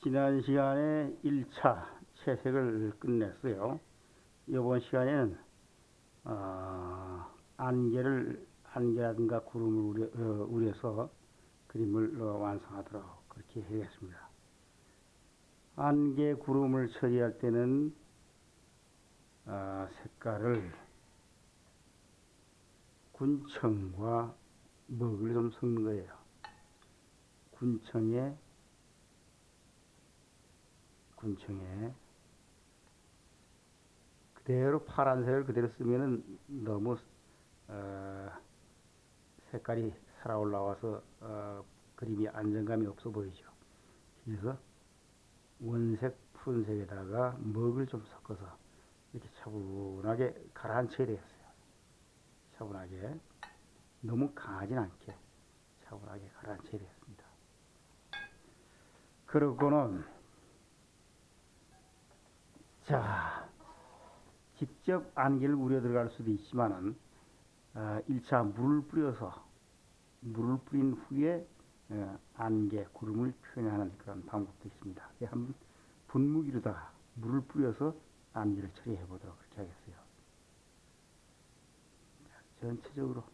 지난 시간에 1차 채색을 끝냈어요. 이번 시간에는 안개라든가 구름을 우려서 그림을 완성하도록 그렇게 하겠습니다. 안개 구름을 처리할 때는 색깔을 군청과 먹을 좀 섞는 거예요. 군청에 그대로 파란색을 그대로 쓰면은 너무 색깔이 살아 올라와서 그림이 안정감이 없어 보이죠. 그래서 원색, 푸른색에다가 먹을 좀 섞어서 이렇게 차분하게 가라앉혀야 되겠어요. 차분하게, 너무 강하진 않게 차분하게 가라앉혀야 되겠습니다. 그러고는 자, 직접 안개를 우려 들어갈 수도 있지만은 1차 물을 뿌린 후에 안개, 구름을 표현하는 그런 방법도 있습니다. 한번 분무기로다가 물을 뿌려서 안개를 처리해 보도록 그렇게 하겠어요. 전체적으로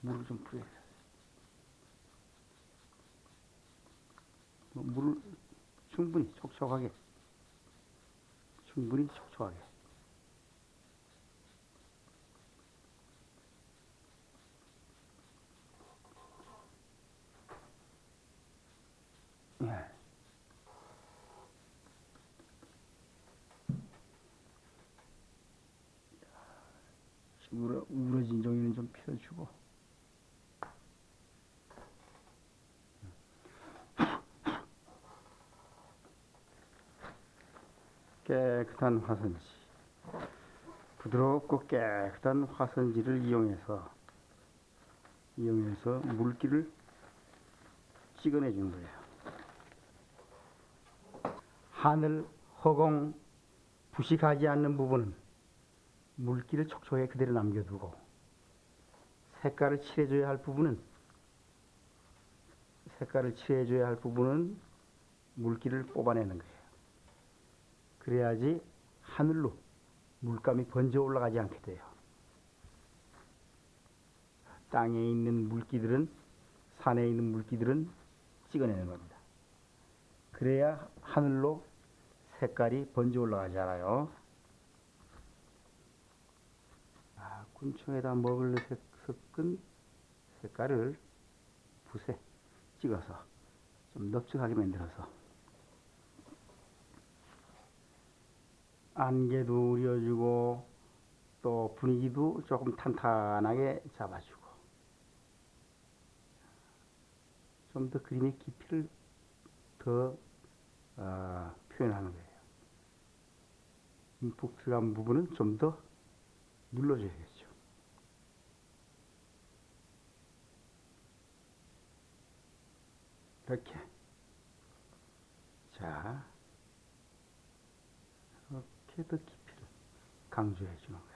물을 좀 뿌려야 돼요. 물을 충분히 촉촉하게. 예. 우러진 종이는 좀 펴주고. 깨끗한 화선지, 부드럽고 깨끗한 화선지를 이용해서 물기를 찍어내 주는 거예요. 하늘, 허공, 붓이 가지 않는 부분은 물기를 촉촉하게 그대로 남겨두고, 색깔을 칠해줘야 할 부분은 물기를 뽑아내는 거예요. 그래야지 하늘로 물감이 번져 올라가지 않게 돼요. 땅에 있는 물기들은, 산에 있는 물기들은 찍어내는 겁니다. 그래야 하늘로 색깔이 번져 올라가지 않아요. 군청에다 먹을 섞은 색깔을 붓에 찍어서 좀 넓적하게 만들어서 안개도 우려주고 또 분위기도 조금 탄탄하게 잡아주고 좀 더 그림의 깊이를 더 표현하는 거예요. 듬뿍 들어간 부분은 좀 더 눌러줘야겠죠. 이렇게. 자, 이렇게 더 깊이를 강조해 주는 거예요.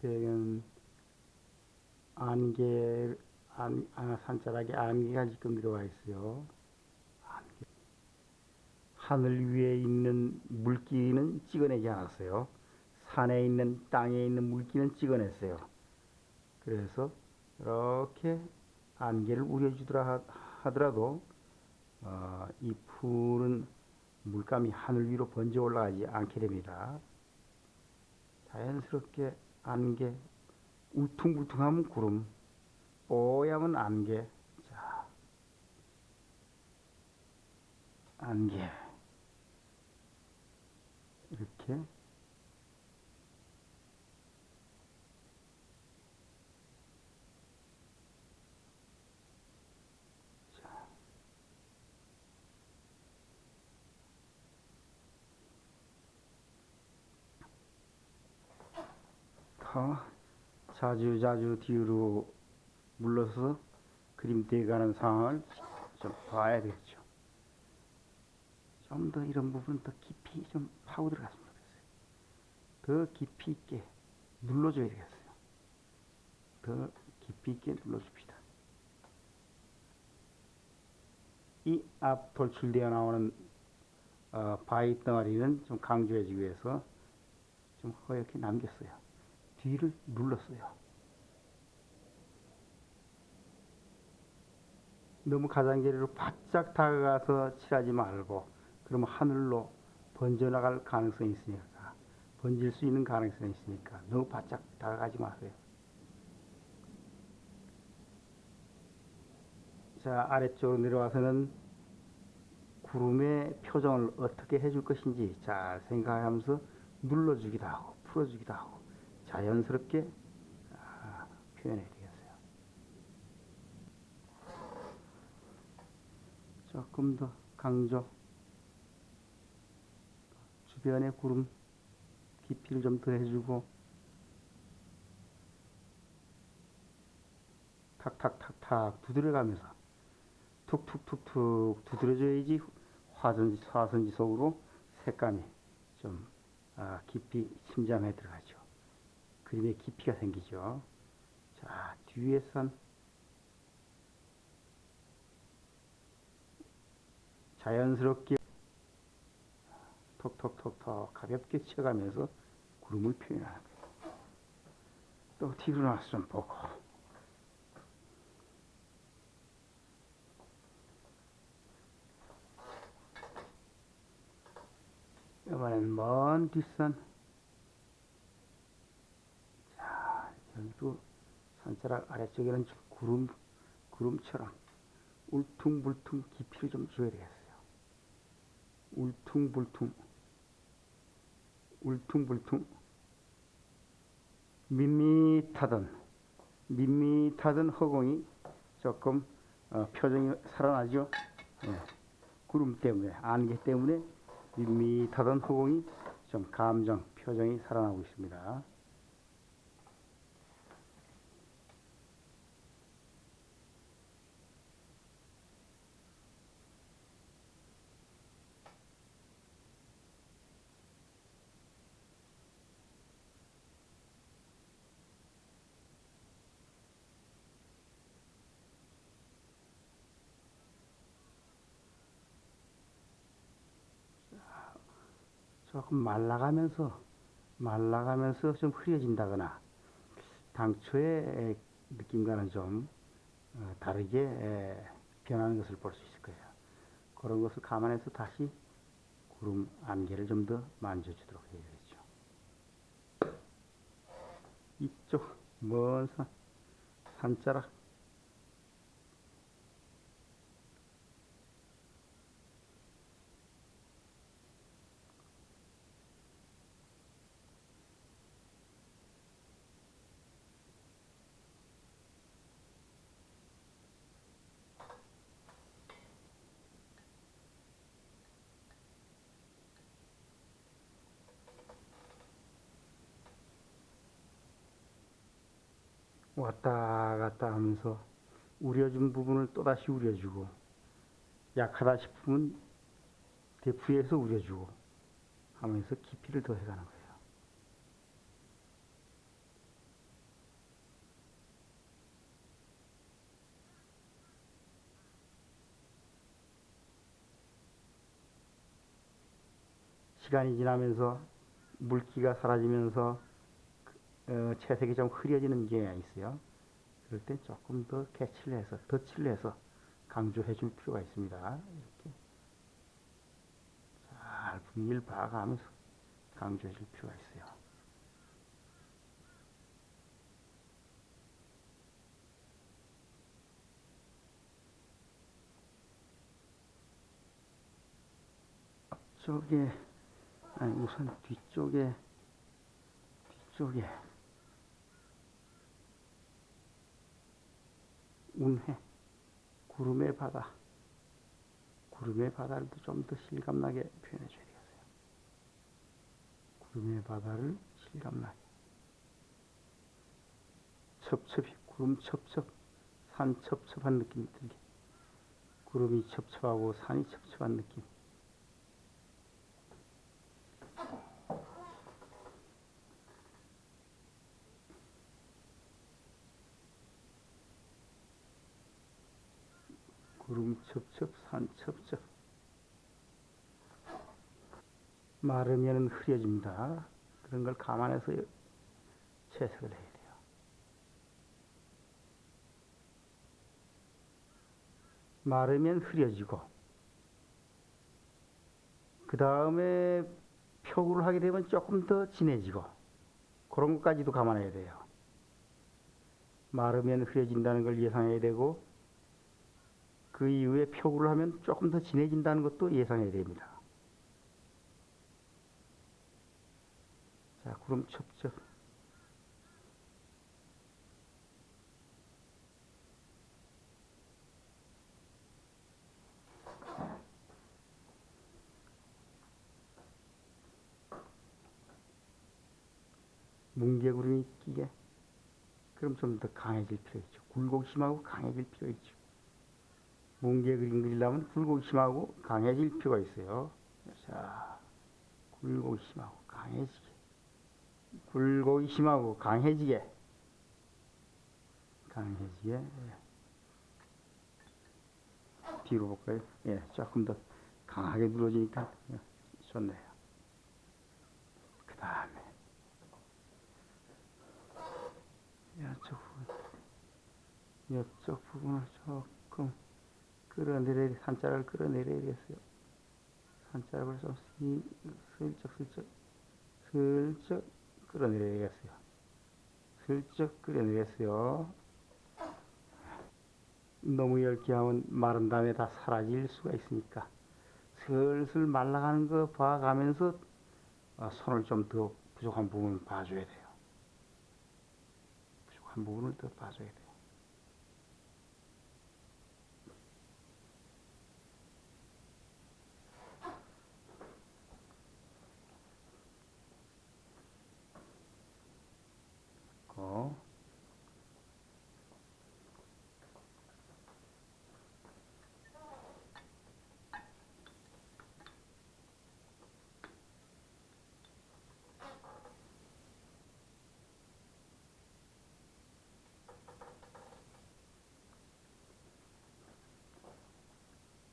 뒷배경 산자락에 안개가 지금 들어와 있어요. 하늘 위에 있는 물기는 찍어내지 않았어요. 산에 있는, 땅에 있는 물기는 찍어냈어요. 그래서 이렇게 안개를 우려주더라 하더라도 이 푸른 물감이 하늘 위로 번져 올라가지 않게 됩니다. 자연스럽게 안개, 울퉁불퉁하면 구름, 뽀얗면 안개. 자, 안개. 이렇게. 자주 뒤로 물러서 그림대에 가는 상황을 좀 봐야 되겠죠. 좀 더 이런 부분 더 깊이 좀 파고 들어갔으면 좋겠어요. 더 깊이 있게 눌러줘야 되겠어요. 더 깊이 있게 눌러줍시다. 이 앞 돌출되어 나오는 바위 덩어리는 좀 강조해주기 위해서 좀 허옇게 남겼어요. 뒤를 눌렀어요. 너무 가장자리로 바짝 다가가서 칠하지 말고, 그러면 하늘로 번져나갈 가능성이 있으니까, 번질 수 있는 가능성이 있으니까 너무 바짝 다가가지 마세요. 자, 아래쪽으로 내려와서는 구름의 표정을 어떻게 해줄 것인지 잘 생각하면서 눌러주기도 하고 풀어주기도 하고 자연스럽게 표현해야 되겠어요. 조금 더 강조, 주변의 구름 깊이를 좀 더 해주고 탁탁탁탁 두드려가면서 툭툭툭툭 두드려줘야지 화선지 속으로 색감이 좀 깊이 침잠해 들어가죠. 그림에 깊이가 생기죠. 자, 뒤에선 자연스럽게 톡톡톡톡 가볍게 쳐가면서 구름을 표현하는 거예요. 또 뒤로 나와서 좀 보고, 이번엔 먼 뒷산. 자, 여기도 산자락 아래쪽에는 구름처럼 울퉁불퉁 깊이를 좀 줘야 되겠어요. 울퉁불퉁 밋밋하던 허공이 조금 표정이 살아나죠. 구름 때문에, 안개 때문에 밋밋하던 허공이 좀 감정, 표정이 살아나고 있습니다. 조금 말라가면서 좀 흐려진다거나 당초의 느낌과는 좀 다르게 변하는 것을 볼 수 있을 거예요. 그런 것을 감안해서 다시 구름 안개를 좀 더 만져주도록 해야겠죠. 이쪽 먼 산자락, 왔다 갔다 하면서 우려준 부분을 또다시 우려주고, 약하다 싶으면 대프해서 우려주고 하면서 깊이를 더해가는 거예요. 시간이 지나면서 물기가 사라지면서 채색이 좀 흐려지는 경향이 있어요. 그럴 때 조금 더 덧칠을 해서 강조해 줄 필요가 있습니다. 이렇게 잘 분위기를 봐가면서 강조해 줄 필요가 있어요. 앞쪽에, 아니 우선 뒤쪽에 운해, 구름의 바다를 좀 더 실감나게 표현해 줘야 되겠어요. 구름의 바다를 실감나게. 첩첩이 구름 첩첩 산 첩첩한 느낌이 들게 구름이 첩첩하고 산이 첩첩한 느낌 구름 첩첩 산 첩첩 마르면 흐려집니다. 그런 걸 감안해서 채색을 해야 돼요. 마르면 흐려지고 그 다음에 표구를 하게 되면 조금 더 진해지고 그런 것까지도 감안해야 돼요. 마르면 흐려진다는 걸 예상해야 되고 그 이후에 표구를 하면 조금 더 진해진다는 것도 예상해야 됩니다. 자, 구름 첩첩 뭉게구름이 끼게 그럼 좀 더 강해질 필요 있죠. 굴곡이 심하고 강해질 필요 있죠. 뭉게 그림 그리려면 굴곡이 심하고 강해질 필요가 있어요. 자, 굴곡이 심하고 강해지게 굴곡이 심하고 강해지게 뒤로 볼까요? 예, 조금 더 강하게 눌러지니까 좋네요. 그 다음에 이쪽 부분을 조금 끌어내려 산자락을 끌어내려야겠어요. 산자락을 좀 슬쩍 끌어내려야겠어요. 슬쩍 끌어내렸어요. 너무 얇게 하면 마른 다음에 다 사라질 수가 있으니까 슬슬 말라가는 거 봐가면서 손을 좀 더 부족한 부분을 봐줘야 돼요. 부족한 부분을 더 봐줘야 돼요.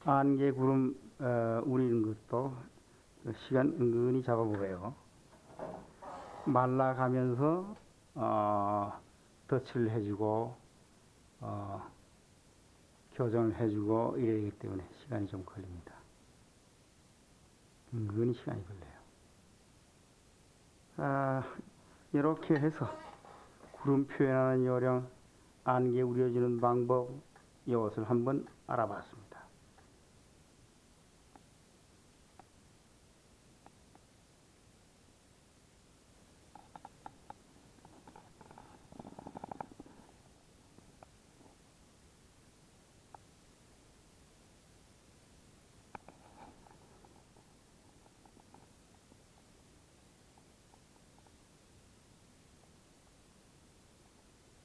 안개 구름 우리는 것도 시간 은근히 잡아보래요. 말라가면서 덧칠을 해주고 교정을 해주고 이래야 되기 때문에 시간이 좀 걸립니다. 은근히 시간이 걸려요. 이렇게 해서 구름 표현하는 요령, 안개 우려지는 방법 이것을 한번 알아봤습니다.